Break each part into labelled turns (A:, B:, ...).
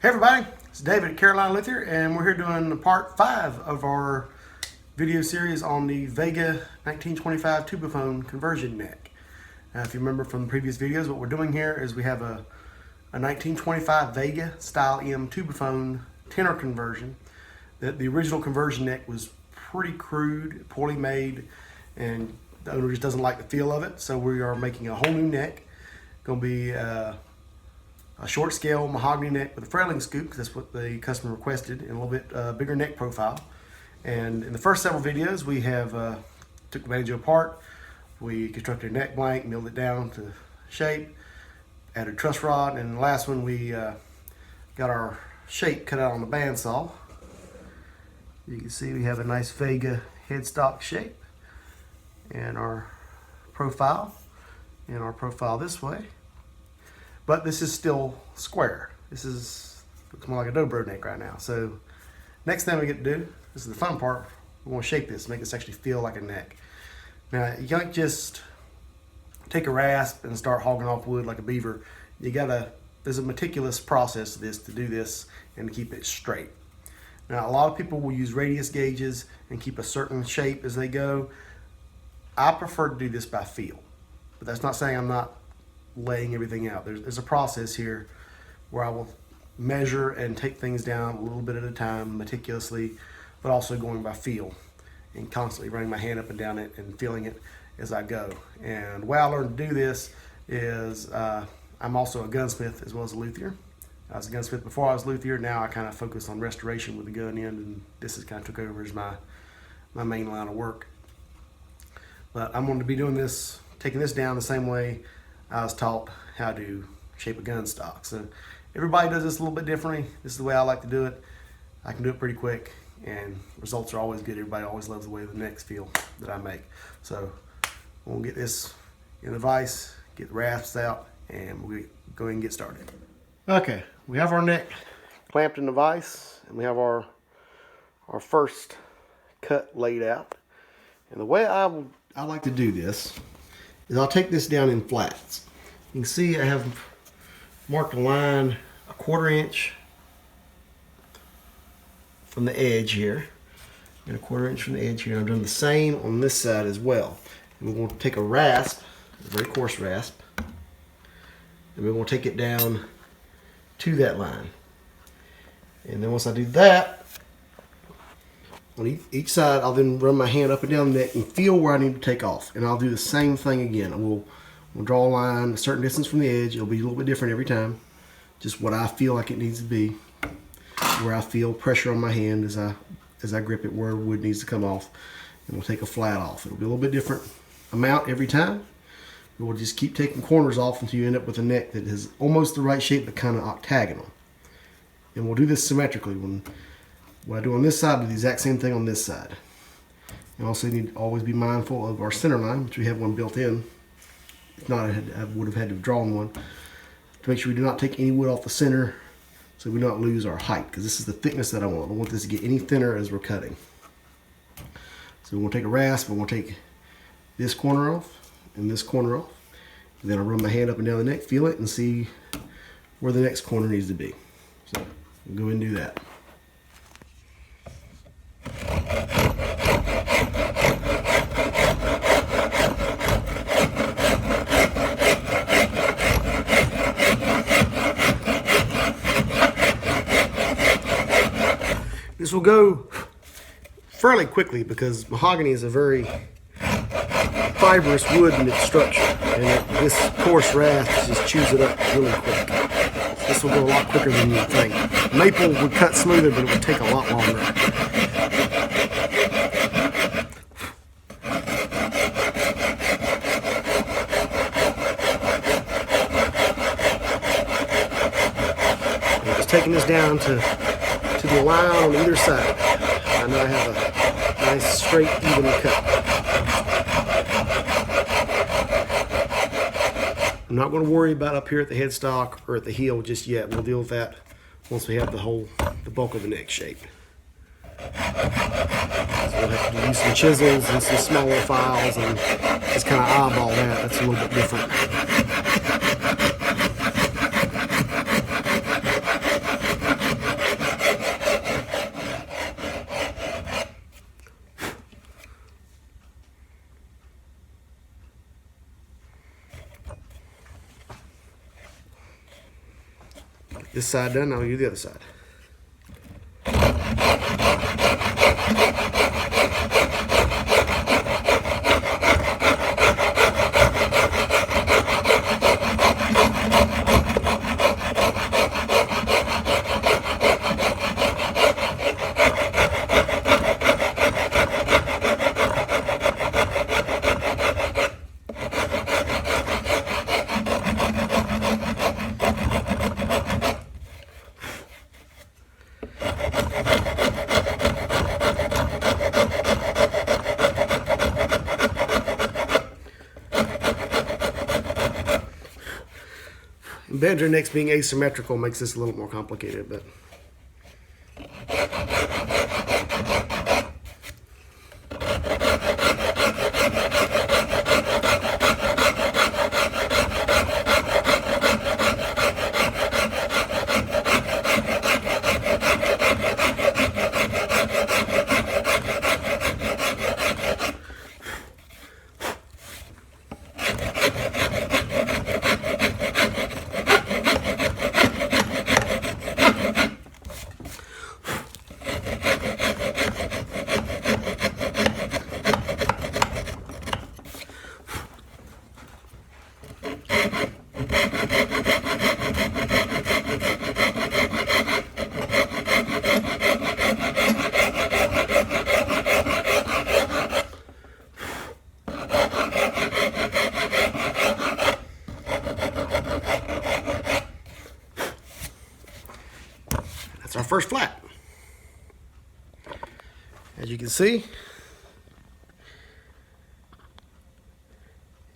A: Hey everybody, it's David at Carolina Luthier, and we're here doing part 5 of our video series on the Vega 1925 Tubaphone Conversion neck. If you remember from the previous videos, what we're doing here is we have a 1925 Vega style M Tubaphone Tenor Conversion. The original conversion neck was pretty crude, poorly made, and the owner just doesn't like the feel of it, so we are making a whole new neck. Going to be a short scale mahogany neck with a frailing scoop, because that's what the customer requested, and a little bit bigger neck profile. And in the first several videos, we have took the banjo apart, we constructed a neck blank, milled it down to shape, added truss rod, and in the last one we got our shape cut out on the bandsaw. You can see we have a nice Vega headstock shape, and our profile this way. But this is still square. This looks more like a dobro neck right now. So next thing we get to do, this is the fun part, we want to shape this, make this actually feel like a neck. Now you can't just take a rasp and start hogging off wood like a beaver. There's a meticulous process to this, to do this and to keep it straight. Now a lot of people will use radius gauges and keep a certain shape as they go. I prefer to do this by feel, but that's not saying I'm not laying everything out. There's a process here where I will measure and take things down a little bit at a time, meticulously, but also going by feel and constantly running my hand up and down it and feeling it as I go. And the way I learned to do this is I'm also a gunsmith as well as a luthier. I was a gunsmith before I was luthier. Now I kind of focus on restoration with the gun end, and this has kind of took over as my main line of work. But I'm going to be doing this, taking this down the same way I was taught how to shape a gun stock. So everybody does this a little bit differently. This is the way I like to do it. I can do it pretty quick, and results are always good. Everybody always loves the way the necks feel that I make. So we'll get this in the vise, get the rasps out, and we'll go ahead and get started. Okay, we have our neck clamped in the vise, and we have our first cut laid out. And the way I like to do this is I'll take this down in flats. You can see I have marked a line 1/4 inch from the edge here, and 1/4 inch from the edge here. And I've done the same on this side as well. And we're going to take a rasp, a very coarse rasp, and we're going to take it down to that line. And then once I do that, on each side, I'll then run my hand up and down the neck and feel where I need to take off. And I'll do the same thing again. We'll draw a line a certain distance from the edge. It'll be a little bit different every time. Just what I feel like it needs to be. Where I feel pressure on my hand as I grip it, where wood needs to come off. And we'll take a flat off. It'll be a little bit different amount every time. We'll just keep taking corners off until you end up with a neck that is almost the right shape but kind of octagonal. And we'll do this symmetrically. What I do on this side, I do the exact same thing on this side. And also you need to always be mindful of our center line, which we have one built in. If not, I would have had to have drawn one, to make sure we do not take any wood off the center so we don't lose our height, because this is the thickness that I want. I don't want this to get any thinner as we're cutting. So we're going to take a rasp, we're going to take this corner off and this corner off. And then I'll run my hand up and down the neck, feel it, and see where the next corner needs to be. So we'll go ahead and do that. This will go fairly quickly because mahogany is a very fibrous wood in its structure, and this coarse rasp just chews it up really quick. So this will go a lot quicker than you think. Maple would cut smoother, but it would take a lot longer. I'm just taking this down to the line on either side. I know I have a nice straight even cut. I'm not going to worry about up here at the headstock or at the heel just yet. We'll deal with that once we have the bulk of the neck shaped. So we'll have to use some chisels and some smaller files and just kind of eyeball that. That's a little bit different. this side done, I'll do the other side. Banjo necks being asymmetrical makes this a little more complicated, but that's our first flat. As you can see,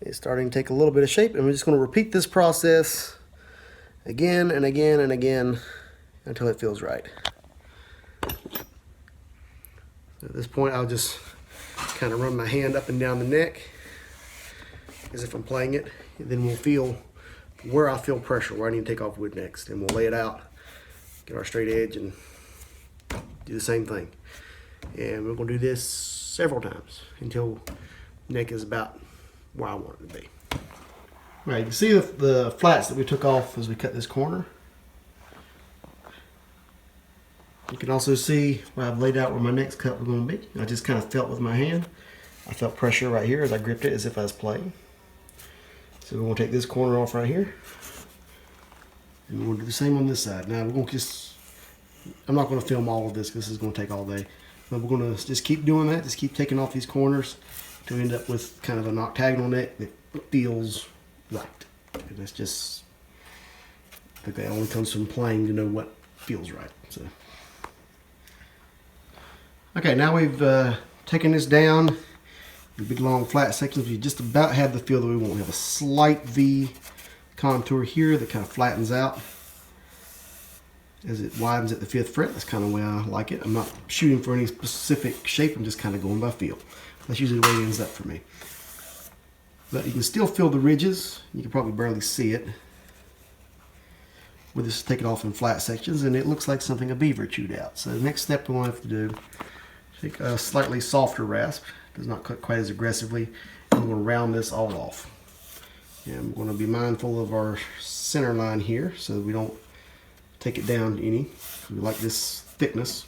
A: it's starting to take a little bit of shape, and we're just going to repeat this process again and again and again until it feels right. So at this point, I'll just kind of run my hand up and down the neck as if I'm playing it, and then we'll feel where I feel pressure, where I need to take off wood next, and we'll lay it out, get our straight edge, and do the same thing. And we're going to do this several times until neck is about where I want it to be. All right, you can see the flats that we took off as we cut this corner. You can also see where I've laid out where my next cut was going to be. I just kind of felt with my hand. I felt pressure right here as I gripped it as if I was playing. So we're going to take this corner off right here. And we're going to do the same on this side. Now we're going to I'm not going to film all of this because this is going to take all day. But we're going to just keep doing that. Just keep taking off these corners to end up with kind of an octagonal neck that feels right. And that's just, I think that only comes from playing to know what feels right. So, okay, now we've taken this down. The big long flat sections, we just about have the feel that we want. We have a slight V contour here that kind of flattens out as it widens at the 5th fret. That's kind of the way I like it. I'm not shooting for any specific shape, I'm just kind of going by feel. That's usually the way it ends up for me. But you can still feel the ridges. You can probably barely see it. We'll just take it off in flat sections, and it looks like something a beaver chewed out. So the next step we want to have to do, take a slightly softer rasp, does not cut quite as aggressively, and we're going to round this all off. And we're going to be mindful of our center line here so that we don't take it down any. We like this thickness,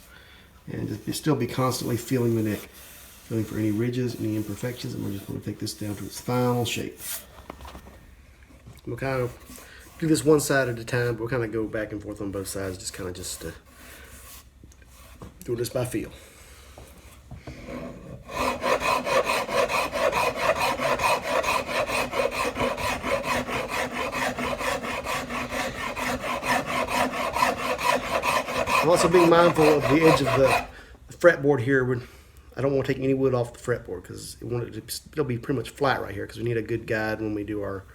A: and just still be constantly feeling the neck, feeling for any ridges, any imperfections, and we're just going to take this down to its final shape. We'll kind of do this one side at a time, but we'll kind of go back and forth on both sides, just kind of do this by feel. I'm also being mindful of the edge of the fretboard here. I don't want to take any wood off the fretboard because it'll be pretty much flat right here because we need a good guide when we do our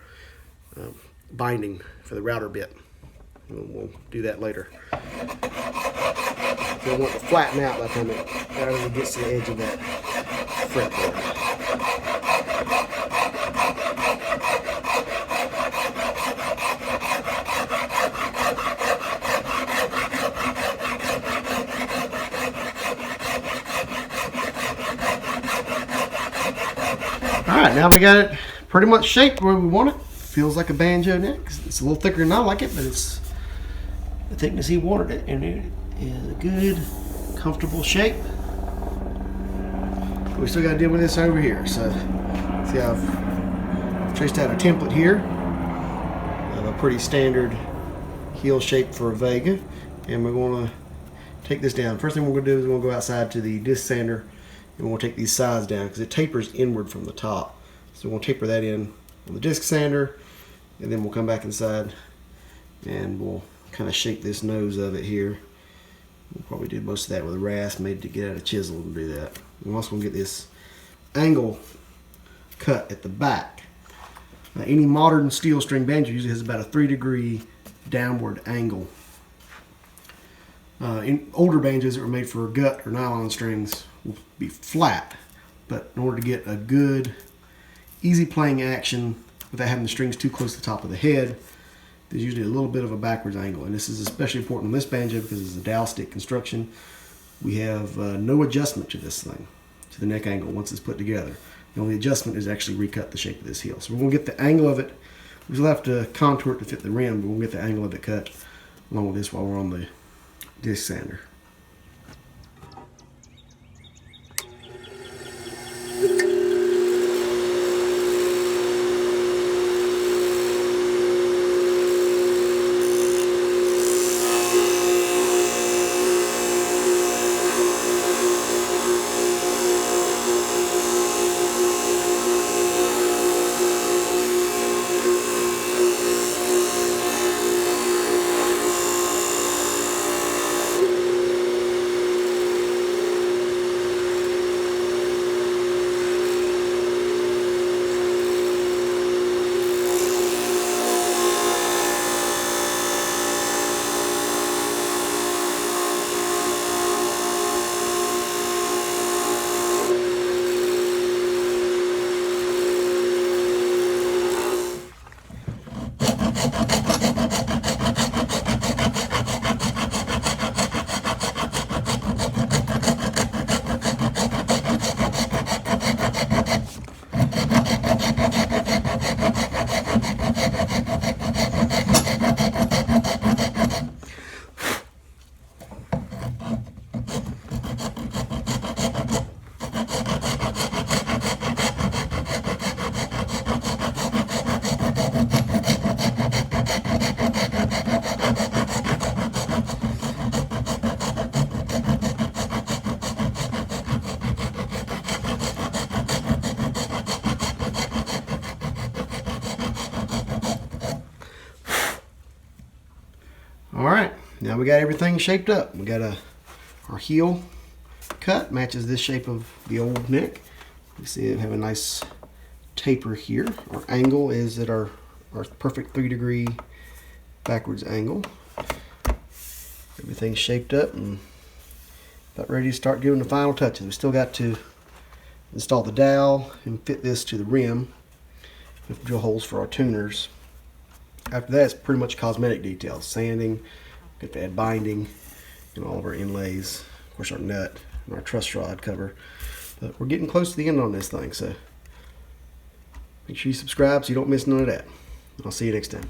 A: binding for the router bit. We'll do that later. So we want to flatten out by the time it actually gets to the edge of that fretboard. Alright, now we got it pretty much shaped where we want it. Feels like a banjo neck. It's a little thicker than I like it, but it's the thickness he wanted it, and it is a good, comfortable shape. We still got to deal with this over here. So, see, I've traced out a template here of a pretty standard heel shape for a Vega, and we're going to take this down. First thing we're going to do is we're going to go outside to the disc sander, and we're going to take these sides down because it tapers inward from the top. So we're going to taper that in on the disc sander, and then we'll come back inside and we'll kind of shape this nose of it here. We'll probably do most of that with a rasp made to get out a chisel and do that. We're also going to get this angle cut at the back. Now, any modern steel string banjo usually has about a 3-degree downward angle. In older banjos that were made for gut or nylon strings will be flat, but in order to get a good, easy playing action without having the strings too close to the top of the head, there's usually a little bit of a backwards angle, and this is especially important on this banjo because it's a dowel stick construction. We have no adjustment to this thing, to the neck angle once it's put together. The only adjustment is actually recut the shape of this heel. So we're going to get the angle of it. We still have to contour it to fit the rim, but we'll get the angle of it cut along with this while we're on the disc sander. Alright, now we got everything shaped up. We got our heel cut, matches this shape of the old neck. You see it have a nice taper here. Our angle is at our perfect 3-degree backwards angle. Everything's shaped up and about ready to start giving the final touches. We still got to install the dowel and fit this to the rim with drill holes for our tuners. After that, it's pretty much cosmetic details. Sanding, got to add binding, and all of our inlays. Of course, our nut and our truss rod cover. But we're getting close to the end on this thing, so make sure you subscribe so you don't miss none of that. I'll see you next time.